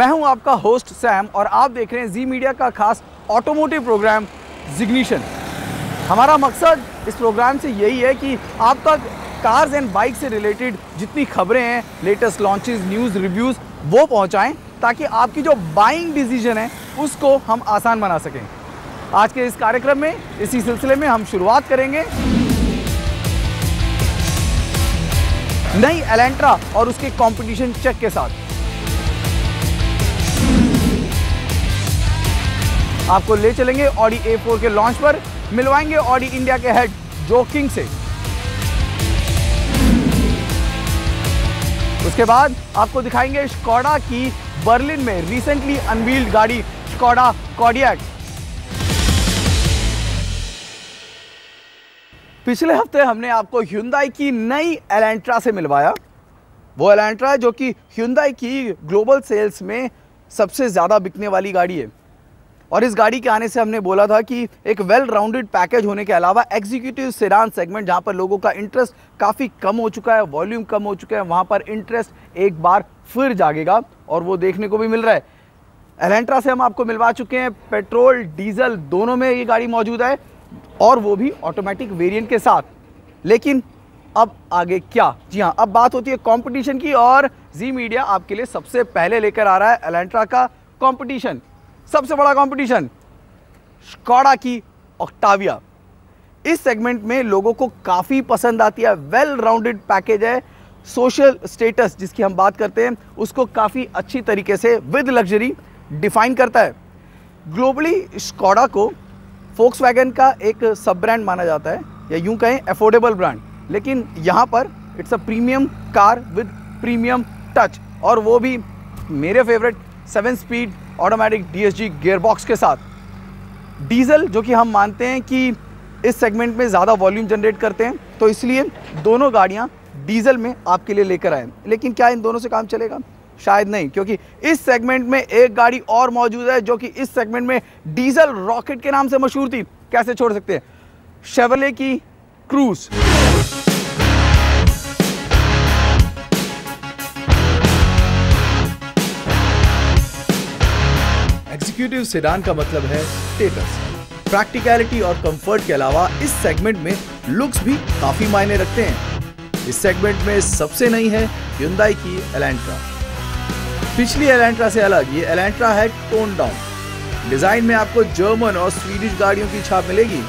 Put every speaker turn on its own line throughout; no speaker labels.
मैं हूं आपका होस्ट सैम और आप देख रहे हैं जी मीडिया का खास ऑटोमोटिव प्रोग्राम जिग्निशन। हमारा मकसद इस प्रोग्राम से यही है कि आप तक कार्स एंड बाइक से रिलेटेड जितनी खबरें हैं, लेटेस्ट लॉन्चेस, न्यूज़, रिव्यूज़ वो पहुंचाएं ताकि आपकी जो बाइंग डिसीजन है उसको हम आसान बना सकें। आज के इस कार्यक्रम में इसी सिलसिले में हम शुरुआत करेंगे नई एलेंट्रा और उसके कंपटीशन चेक के साथ। आपको ले चलेंगे ऑडी A4 के लॉन्च पर, मिलवाएंगे ऑडी इंडिया के हेड जो किंग से। उसके बाद आपको दिखाएंगे स्कोडा की बर्लिन में रिसेंटली अनवील्ड गाड़ी स्कोडा कॉडियक। पिछले हफ्ते हमने आपको ह्युंडई की नई एलेंट्रा से मिलवाया। वो एलेंट्रा जो कि ह्युंडई की ग्लोबल सेल्स में सबसे ज़्यादा बिकने वाली गाड़ी है। और इस गाड़ी के आने से हमने बोला था कि एक वेल राउंडेड पैकेज होने के अलावा एग्जीक्यूटिव सेडान सेगमेंट जहां पर लोगों का इंटरेस्ट काफ़ी कम हो चुका है, वॉल्यूम कम हो चुका है, वहां पर इंटरेस्ट एक बार फिर जागेगा और वो देखने को भी मिल रहा है। एलेंट्रा से हम आपको मिलवा चुके हैं पेट्रोल डीजल दोनों में ये गाड़ी मौजूद है और वो भी ऑटोमेटिक वेरिएंट के साथ। लेकिन अब आगे क्या? जी हाँ, अब बात होती है कंपटीशन की और जी मीडिया आपके लिए सबसे पहले लेकर आ रहा है एलेंट्रा का कंपटीशन, सबसे बड़ा कंपटीशन, स्कोडा की ऑक्टाविया। इस सेगमेंट में लोगों को काफ़ी पसंद आती है, वेल राउंडेड पैकेज है, सोशल स्टेटस जिसकी हम बात करते हैं उसको काफ़ी अच्छी तरीके से विद लग्जरी डिफाइन करता है। ग्लोबली स्कोडा को फोक्सवैगन का एक सब ब्रांड माना जाता है या यूं कहें अफोर्डेबल ब्रांड, लेकिन यहाँ पर it's a premium car with premium touch और वो भी मेरे favourite 7 speed automatic DSG gearbox के साथ। डीजल जो कि हम मानते हैं कि इस सेगमेंट में ज़्यादा वॉल्यूम जनरेट करते हैं, तो इसलिए दोनों गाड़ियाँ डीजल में आपके लिए लेकर आए। लेकिन क्या इन दोनों से काम चलेगा? शायद नहीं, क्योंकि इस सेगमेंट में एक गाड़ी और मौजूद है जो कि इस सेगमेंट में डीजल रॉकेट के नाम से मशहूर थी। कैसे छोड़ सकते हैं? शेवरले की क्रूज। एग्जीक्यूटिव सेडान का मतलब है स्टेटस, प्रैक्टिकलिटी और कंफर्ट के अलावा इस सेगमेंट में लुक्स भी काफी मायने रखते हैं। इस सेगमेंट में सबसे नई है ह्युंडई की एलेंट्रा। पिछली एलेंट्रा से अलग ये एलेंट्रा है टोन डाउन। डिजाइन में आपको जर्मन और स्वीडिश गाड़ियों की छाप मिलेगी।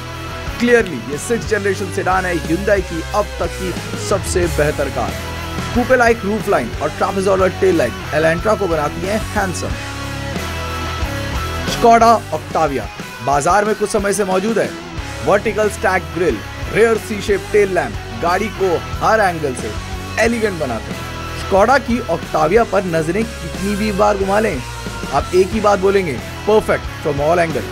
क्लियरली ये 6th जनरेशन सेडान है ह्युंडई की अब तक की सबसे बेहतर कार। कूपे लाइक रूफ लाइन और ट्रापेजोइडल टेल लाइट एलेंट्रा को बनाती है हैंडसम। स्कोडा ऑक्टाविया बाजार में कुछ समय से मौजूद है। वर्टिकल स्टैक ग्रिल, रेयर सी शेप टेल लैम्प गाड़ी को हर एंगल से एलिगेंट बनाते हैं। स्कोडा की ऑक्टाविया पर नजरें कितनी भी बार घुमा लें, आप एक ही बात बोलेंगे, परफेक्ट फ्रॉम ऑल एंगल।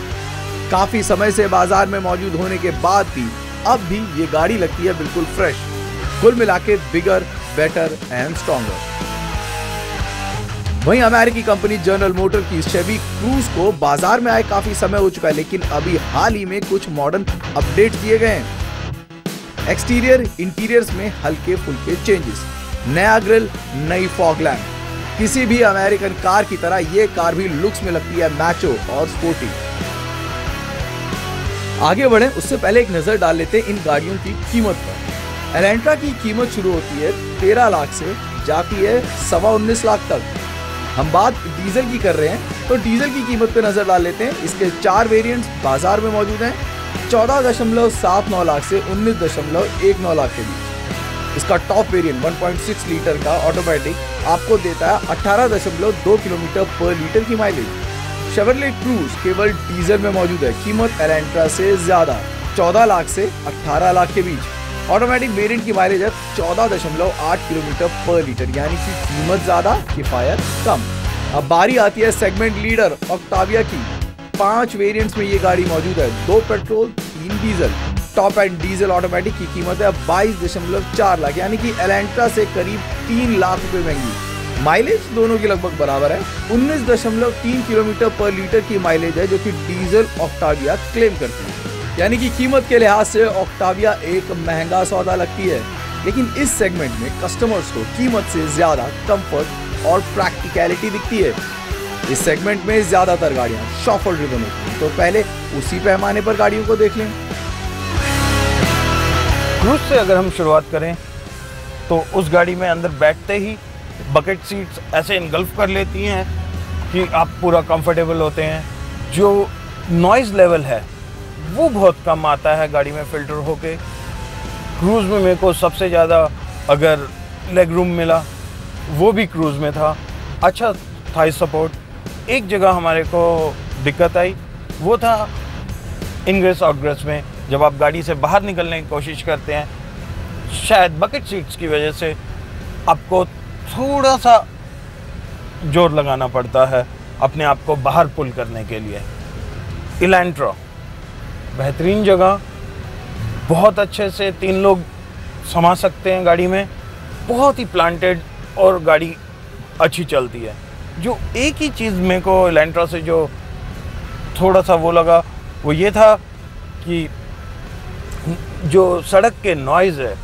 काफी समय से बाजार में मौजूद होने के बाद भी अब भी ये गाड़ी लगती है बिल्कुल फ्रेश। कुल मिला के बिगर, बेटर एंड स्ट्रॉन्गर। वहीं अमेरिकी कंपनी जनरल मोटर की शेवी क्रूज को बाजार में आए काफी समय हो चुका है, लेकिन अभी हाल ही में कुछ मॉडर्न अपडेट दिए गए हैं। एक्सटीरियर इंटीरियर्स में हल्के फुल्के चेंजेस, नया ग्रिल, नई फॉग लैम्प। किसी भी अमेरिकन कार की तरह ये कार भी लुक्स में लगती है मैचो और स्पोर्टी। आगे बढ़े उससे पहले एक नजर डाल लेते हैं इन गाड़ियों की कीमत पर। एलेंट्रा की कीमत शुरू होती है 13 लाख से, जाती है 19.25 लाख तक। हम बात डीजल की कर रहे हैं तो डीजल की कीमत पे नजर डाल लेते हैं। इसके 4 वेरिएंट्स बाजार में मौजूद हैं, 14.79 लाख से 19.19 लाख के बीच। इसका टॉप वेरिएंट 1.6 लीटर का ऑटोमेटिक आपको देता है 18.2 किलोमीटर पर लीटर की माइलेज। शेवरले क्रूज केवल डीजल में मौजूद है, कीमत एलेंट्रा से ज्यादा, 14 लाख से 18 लाख के बीच। ऑटोमेटिक वेरिएंट की माइलेज है 14.8 किलोमीटर पर लीटर, यानी कि कीमत ज्यादा, किफायत कम। अब बारी आती है सेगमेंट लीडर ऑक्टाविया की। 5 वेरिएंट्स में ये गाड़ी मौजूद है, 2 petrol 3 diesel. Top and diesel automatic की कीमत है 22.4 लाख, यानी कि एलेंट्रा से करीब 3 लाख रुपए महंगी। माइलेज दोनों की लगभग बराबर है, 19.3 किलोमीटर पर लीटर की माइलेज है जो कि डीजल ऑक्टाविया क्लेम करती है। यानी कि कीमत के लिहाज से ऑक्टाविया एक महंगा सौदा लगती है, लेकिन इस सेगमेंट में कस्टमर्स को कीमत से ज्यादा कंफर्ट और प्रैक्टिकलिटी दिखती है। इस सेगमेंट में ज़्यादातर गाड़ियाँ शॉफल ड्रिवन होती हैं, तो पहले उसी पैमाने पर गाड़ियों को देख लें।
क्रूज से अगर हम शुरुआत करें तो उस गाड़ी में अंदर बैठते ही बकेट सीट्स ऐसे इनगल्फ कर लेती हैं कि आप पूरा कंफर्टेबल होते हैं। जो नॉइज़ लेवल है वो बहुत कम आता है गाड़ी में फ़िल्टर होके। क्रूज़ में मेरे को सबसे ज़्यादा अगर लेग रूम मिला वो भी क्रूज़ में था। अच्छा थाई सपोर्ट। एक जगह हमारे को दिक्कत आई, वो था इनग्रेस आउटग्रेस में। जब आप गाड़ी से बाहर निकलने की कोशिश करते हैं, शायद बकेट सीट्स की वजह से आपको थोड़ा सा जोर लगाना पड़ता है अपने आप को बाहर पुल करने के लिए। इलेंट्रा बेहतरीन जगह, बहुत अच्छे से 3 लोग समा सकते हैं गाड़ी में, बहुत ही प्लांटेड और गाड़ी अच्छी चलती है। जो एक ही चीज़ मेरे को इलेंट्रा से जो थोड़ा सा वो लगा वो ये था कि जो सड़क के नॉइज़ है,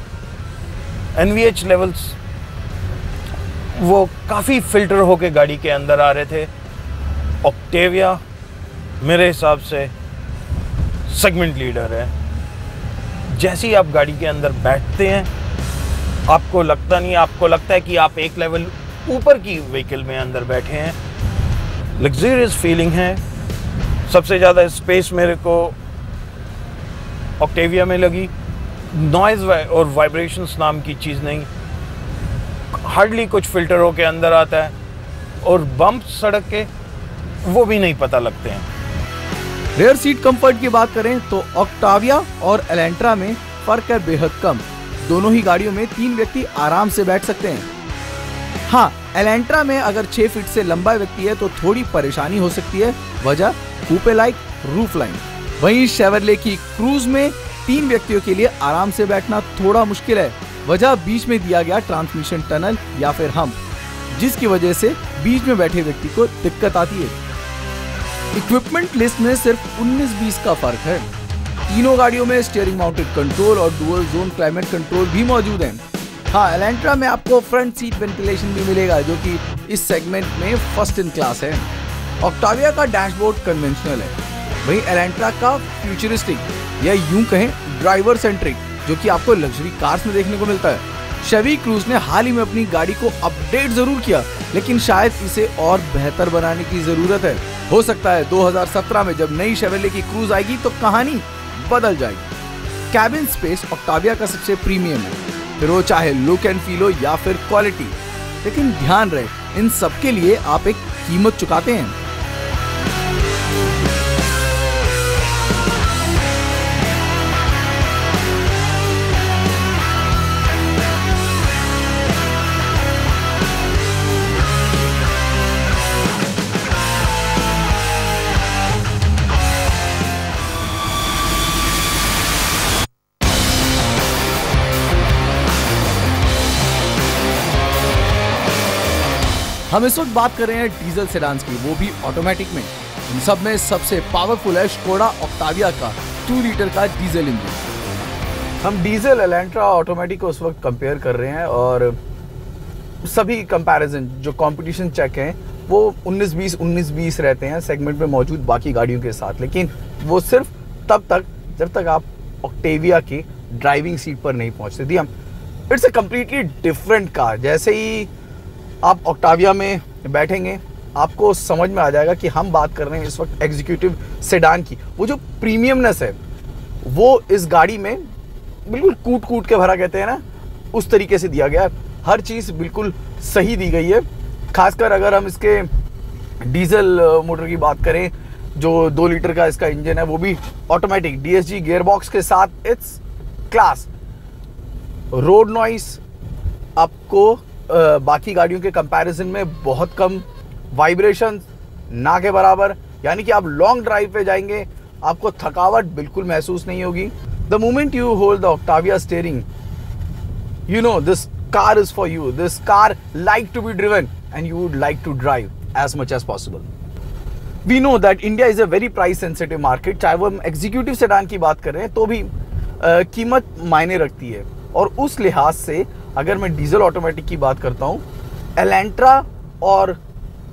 NVH लेवल्स वो काफ़ी फ़िल्टर होके गाड़ी के अंदर आ रहे थे। ऑक्टेविया मेरे हिसाब से सेगमेंट लीडर है। जैसे ही आप गाड़ी के अंदर बैठते हैं आपको लगता है कि आप एक लेवल ऊपर की व्हीकल में अंदर बैठे हैं। लग्जरियस फीलिंग है। सबसे ज़्यादा स्पेस मेरे को ऑक्टेविया में लगी। नॉइज़ और वाइब्रेशंस नाम की चीज़ नहीं, हार्डली कुछ फ़िल्टर होके अंदर आता है, और बम्प सड़क के वो भी नहीं पता लगते हैं।
रेयर सीट कंफर्ट की बात करें तो ऑक्टाविया और एलेंट्रा में फर्क है बेहद कम। दोनों ही गाड़ियों में 3 व्यक्ति आराम से बैठ सकते हैं। हाँ, एलेंट्रा में अगर 6 फीट से लंबा व्यक्ति है तो थोड़ी परेशानी हो सकती है, वजह कूपे लाइक रूफ लाइन। वहीं शेवरले की क्रूज में 3 व्यक्तियों के लिए आराम से बैठना थोड़ा मुश्किल है, वजह बीच में दिया गया ट्रांसमिशन टनल या फिर हम्प, जिसकी वजह से बीच में बैठे व्यक्ति को दिक्कत आती है। इक्विपमेंट लिस्ट में सिर्फ 19-20 का फर्क है। तीनों गाड़ियों में स्टीयरिंग माउंटेड कंट्रोल और डुअल जोन क्लाइमेट कंट्रोल भी मौजूद हैं। हाँ, एलेंट्रा में आपको फ्रंट सीट वेंटिलेशन भी मिलेगा, जो कि इस सेगमेंट में फर्स्ट इन क्लास है। ऑक्टाविया का डैशबोर्ड कन्वेंशनल है, वहीं एलेंट्रा का फ्यूचरिस्टिक या यूं कहें ड्राइवर सेंट्रिक, जो कि आपको लग्जरी कार्स में देखने को मिलता है। शेवी क्रूज ने हाल ही में अपनी गाड़ी को अपडेट जरूर किया, लेकिन शायद इसे और बेहतर बनाने की जरूरत है। हो सकता है 2017 में जब नई शेवरले की क्रूज आएगी तो कहानी बदल जाएगी। कैबिन स्पेस ऑक्टाविया का सबसे प्रीमियम है, फिर वो चाहे लुक एंड फील हो या फिर क्वालिटी, लेकिन ध्यान रहे इन सब के लिए आप एक कीमत चुकाते हैं। हम इस वक्त बात कर रहे हैं डीजल सेडान्स की, वो भी ऑटोमेटिक में। इन सब में सबसे पावरफुल है स्कोडा ऑक्टाविया का 2 लीटर का डीजल इंजन। हम डीजल एलेंट्रा ऑटोमेटिक को उस वक्त कंपेयर कर रहे हैं, और सभी कंपैरिजन जो कंपटीशन चेक हैं वो 19-20 रहते हैं सेगमेंट में मौजूद बाकी गाड़ियों के साथ, लेकिन वो सिर्फ तब तक जब तक आप ऑक्टेविया की ड्राइविंग सीट पर नहीं पहुंचते थी। It's a completely different car. जैसे ही आप ऑक्टाविया में बैठेंगे आपको समझ में आ जाएगा कि हम बात कर रहे हैं इस वक्त एग्जीक्यूटिव सेडान की। वो जो प्रीमियमनेस है वो इस गाड़ी में बिल्कुल कूट कूट के भरा, कहते हैं ना, उस तरीके से दिया गया है। हर चीज़ बिल्कुल सही दी गई है। खासकर अगर हम इसके डीजल मोटर की बात करें, जो 2 लीटर का इसका इंजन है वो भी ऑटोमेटिक DSG गियरबॉक्स के साथ, इट्स क्लास। रोड नॉइस आपको बाकी गाड़ियों के कंपैरिजन में बहुत कम, वाइब्रेशन ना के बराबर, यानी कि आप लॉन्ग ड्राइव पे जाएंगे आपको थकावट बिल्कुल महसूस नहीं होगी। The moment you hold the Octavia steering, you know this car is for you. This car like to be driven and you would like to drive as much as possible. We know that India is a very price sensitive market. चाहे वो हम executive sedan की बात कर रहे हैं तो भी कीमत मायने रखती है, और उस लिहाज से अगर मैं डीजल ऑटोमेटिक की बात करता हूँ, एलेंट्रा और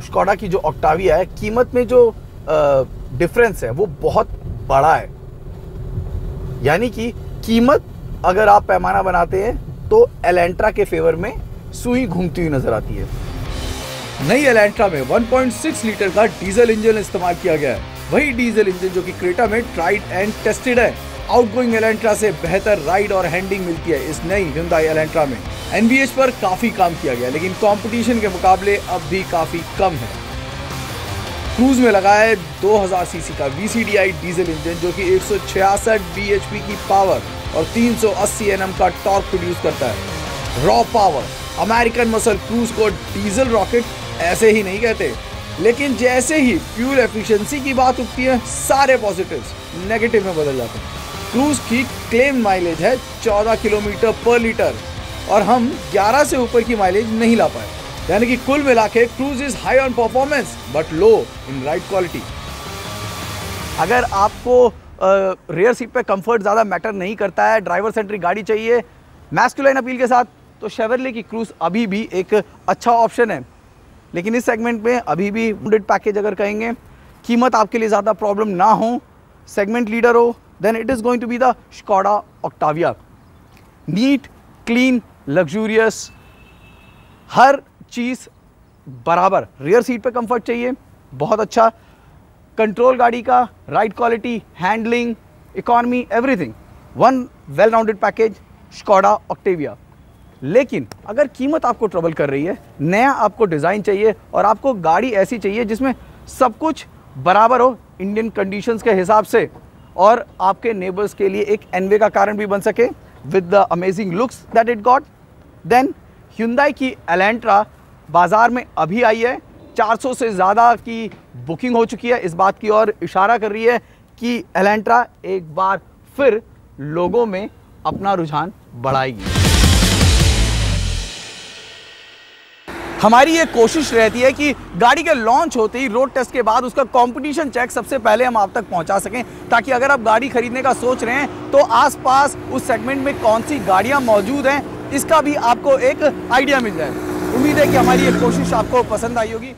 स्कोडा की जो ऑक्टाविया है, कीमत में जो डिफरेंस है वो बहुत बड़ा है। यानी कि कीमत अगर आप पैमाना बनाते हैं तो एलेंट्रा के फेवर में सुई घूमती हुई नजर आती है। नई एलेंट्रा में 1.6 लीटर का डीजल इंजन इस्तेमाल किया गया है, वही डीजल इंजन जो कि क्रेटा में ट्राइड एंड टेस्टेड है। आउटगोइंग एलेंट्रा से बेहतर राइड और हैंडलिंग मिलती है इस नई Hyundai एलेंट्रा में। NVH पर काफी काम किया गया, लेकिन कंपटीशन के मुकाबले अब भी काफी कम है। क्रूज में लगा है 2000 सीसी का VCDI डीजल इंजन जो कि 166 bhp की पावर और 380 Nm का टॉर्क प्रोड्यूस करता है। Raw power, American muscle cruise को डीजल रॉकेट ऐसे ही नहीं कहते, लेकिन जैसे ही फ्यूल एफिशिएंसी की बात उठती है सारे पॉजिटिव्स नेगेटिव में बदल जाते हैं। क्रूज की क्लेम माइलेज है 14 किलोमीटर पर लीटर और हम 11 से ऊपर की माइलेज नहीं ला पाए। यानी कि कुल मिला के cruise is high on performance but low in ride quality. अगर आपको रियर सीट पे कंफर्ट ज़्यादा मैटर नहीं करता है, ड्राइवर सेंट्रिक गाड़ी चाहिए मैस्कुलाइन अपील के साथ, तो शेवरले की क्रूज अभी भी एक अच्छा ऑप्शन है। लेकिन इस सेगमेंट में अभी भी वुंडेड पैकेज अगर कहेंगे, कीमत आपके लिए ज़्यादा प्रॉब्लम ना हो, सेगमेंट लीडर हो, then it is going to be the Skoda Octavia. Neat, clean, luxurious, हर चीज़ बराबर। रियर सीट पे कंफर्ट चाहिए, बहुत अच्छा कंट्रोल गाड़ी का, ride quality, handling, economy, everything, one well rounded package Skoda Octavia. लेकिन अगर कीमत आपको ट्रबल कर रही है, नया आपको डिज़ाइन चाहिए और आपको गाड़ी ऐसी चाहिए जिसमें सब कुछ बराबर हो इंडियन कंडीशंस के हिसाब से और आपके नेबर्स के लिए एक एनवे का कारण भी बन सके with the amazing looks that it got, then Hyundai की एलेंट्रा बाज़ार में अभी आई है। 400 से ज़्यादा की बुकिंग हो चुकी है, इस बात की ओर इशारा कर रही है कि एलेंट्रा एक बार फिर लोगों में अपना रुझान बढ़ाएगी। हमारी ये कोशिश रहती है कि गाड़ी के लॉन्च होते ही रोड टेस्ट के बाद उसका कंपटीशन चेक सबसे पहले हम आप तक पहुंचा सकें, ताकि अगर आप गाड़ी खरीदने का सोच रहे हैं तो आसपास उस सेगमेंट में कौन सी गाड़ियां मौजूद हैं इसका भी आपको एक आइडिया मिल जाए। उम्मीद है कि हमारी ये कोशिश आपको पसंद आई होगी।